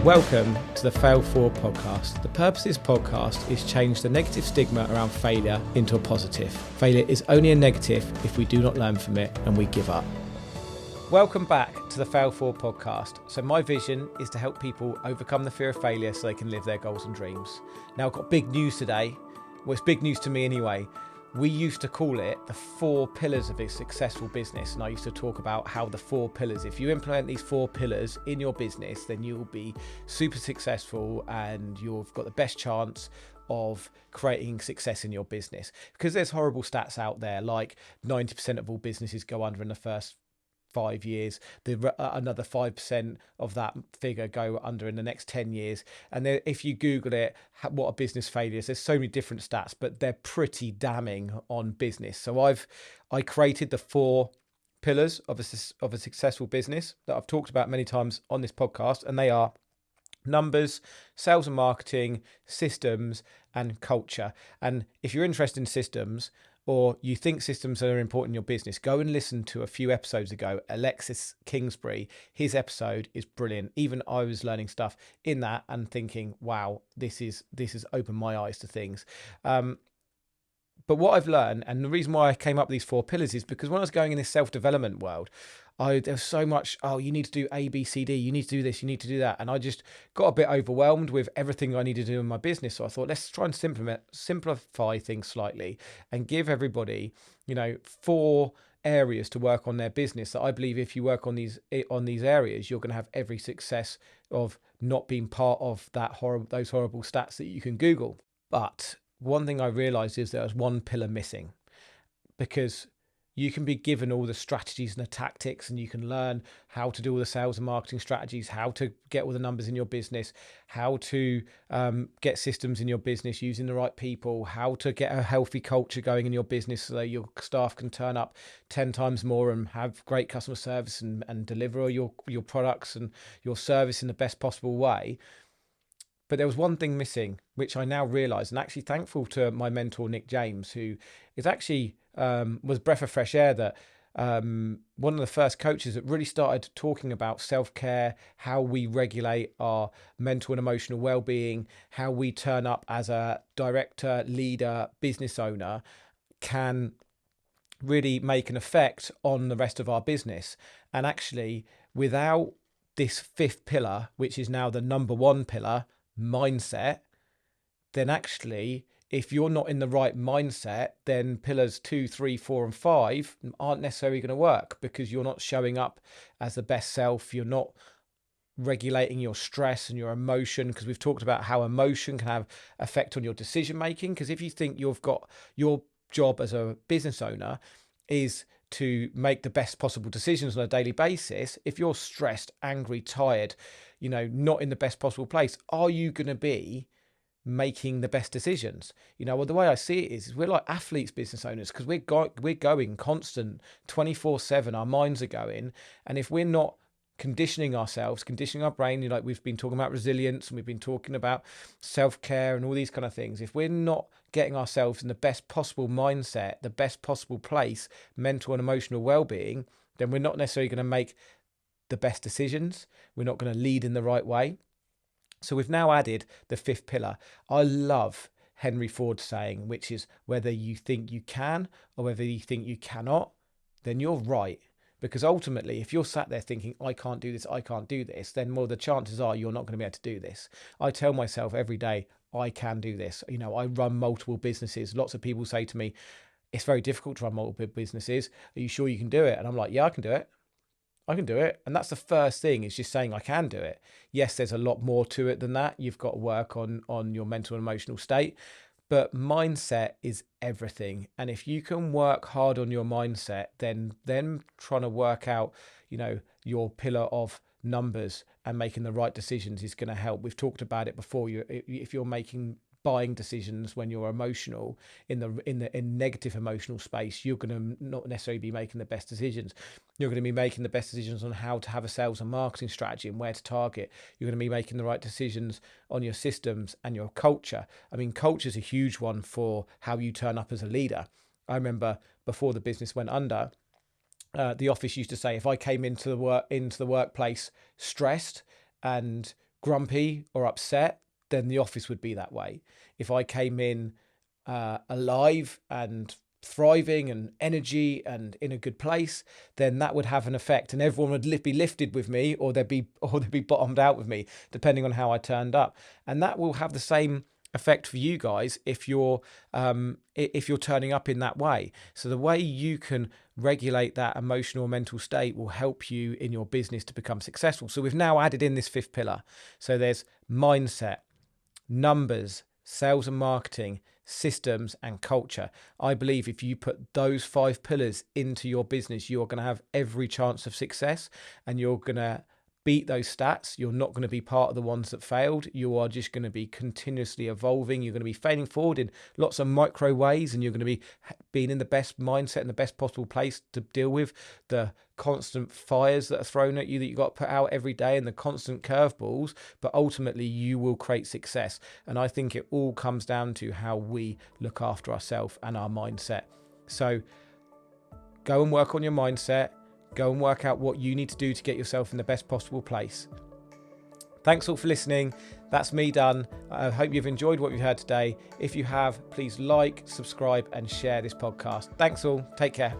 Welcome to the Forward Podcast. The purpose of this podcast is change the negative stigma around failure into a positive. Failure is only a negative if we do not learn from it and we give up. Welcome back to the Forward Podcast. So my vision is to help people overcome the fear of failure so they can live their goals and dreams. Now I've got big news today. Well, it's big news to me anyway. We used to call it the 4 pillars of a successful business. And I used to talk about how the 4 pillars, if you implement these 4 pillars in your business, then you'll be super successful and you've got the best chance of creating success in your business. Because there's horrible stats out there, like 90% of all businesses go under in the first 5 years, another 5% of that figure go under in the next 10 years. And if you Google it, what a business failure is, there's so many different stats, but they're pretty damning on business. So I created the 4 pillars of a successful business that I've talked about many times on this podcast, and they are numbers, sales and marketing, systems, and culture. And if you're interested in systems, or you think systems are important in your business, go and listen to a few episodes ago. Alexis Kingsbury, his episode is brilliant. Even I was learning stuff in that and thinking, wow, this has opened my eyes to things. But what I've learned, and the reason why I came up with these 4 pillars, is because when I was going in this self-development world, there's so much, you need to do A, B, C, D, you need to do this, you need to do that. And I just got a bit overwhelmed with everything I needed to do in my business. So I thought, let's try and simplify things slightly and give everybody, 4 areas to work on their business that I believe if you work on these areas, you're going to have every success of not being part of those horrible stats that you can Google. But one thing I realized is there was one pillar missing, because you can be given all the strategies and the tactics, and you can learn how to do all the sales and marketing strategies, how to get all the numbers in your business, how to get systems in your business using the right people, how to get a healthy culture going in your business so that your staff can turn up 10 times more and have great customer service and deliver your products and your service in the best possible way. But there was one thing missing, which I now realise, and actually thankful to my mentor, Nick James, who is actually was breath of fresh air, that one of the first coaches that really started talking about self-care, how we regulate our mental and emotional well-being, how we turn up as a director, leader, business owner, can really make an effect on the rest of our business. And actually, without this 5th pillar, which is now the number 1 pillar, mindset, then actually if you're not in the right mindset, then pillars 2, 3, 4 and 5 aren't necessarily going to work, because you're not showing up as the best self. You're not regulating your stress and your emotion, because we've talked about how emotion can have effect on your decision making. Because if you think you've got your job as a business owner is to make the best possible decisions on a daily basis, if you're stressed, angry, tired, not in the best possible place, are you going to be making the best decisions? Well, the way I see it is we're like athletes, business owners, because we're going constant 24/7. Our minds are going, and if we're not conditioning ourselves, conditioning our brain, like we've been talking about resilience and we've been talking about self-care and all these kind of things, if we're not getting ourselves in the best possible mindset, the best possible place, mental and emotional well-being, then we're not necessarily going to make the best decisions. We're not going to lead in the right way. So we've now added the 5th pillar. I love Henri Ford's saying, which is, whether you think you can or whether you think you cannot, then you're right. Because ultimately, if you're sat there thinking, I can't do this, then more the chances are you're not going to be able to do this. I tell myself every day, I can do this. I run multiple businesses. Lots of people say to me, it's very difficult to run multiple businesses. Are you sure you can do it? And I'm like, yeah, I can do it. I can do it. And that's the first thing, is just saying I can do it. Yes, there's a lot more to it than that. You've got to work on your mental and emotional state, but mindset is everything. And if you can work hard on your mindset, then trying to work out, your pillar of numbers and making the right decisions is going to help. We've talked about it before. If you're making buying decisions when you're emotional in negative emotional space, you're going to not necessarily be making the best decisions. You're going to be making the best decisions on how to have a sales and marketing strategy and where to target. You're going to be making the right decisions on your systems and your culture. I mean, culture is a huge one for how you turn up as a leader. I remember before the business went under, the office used to say, if I came into the workplace stressed and grumpy or upset, then the office would be that way. If I came in alive and thriving and energy and in a good place, then that would have an effect, and everyone would be lifted with me, or they'd be bottomed out with me, depending on how I turned up. And that will have the same effect for you guys if you're turning up in that way. So the way you can regulate that emotional or mental state will help you in your business to become successful. So we've now added in this fifth pillar. So there's mindset, numbers, sales and marketing, systems, and culture. I believe if you put those 5 pillars into your business, you're going to have every chance of success, and you're going to beat those stats. You're not going to be part of the ones that failed. You are just going to be continuously evolving. You're going to be failing forward in lots of micro ways, and you're going to be being in the best mindset and the best possible place to deal with the constant fires that are thrown at you that you got to put out every day, and the constant curveballs. But ultimately you will create success. And I think it all comes down to how we look after ourselves and our mindset. So go and work on your mindset. Go and work out what you need to do to get yourself in the best possible place. Thanks all for listening. That's me done. I hope you've enjoyed what you've heard today. If you have, please like, subscribe, and share this podcast. Thanks all. Take care.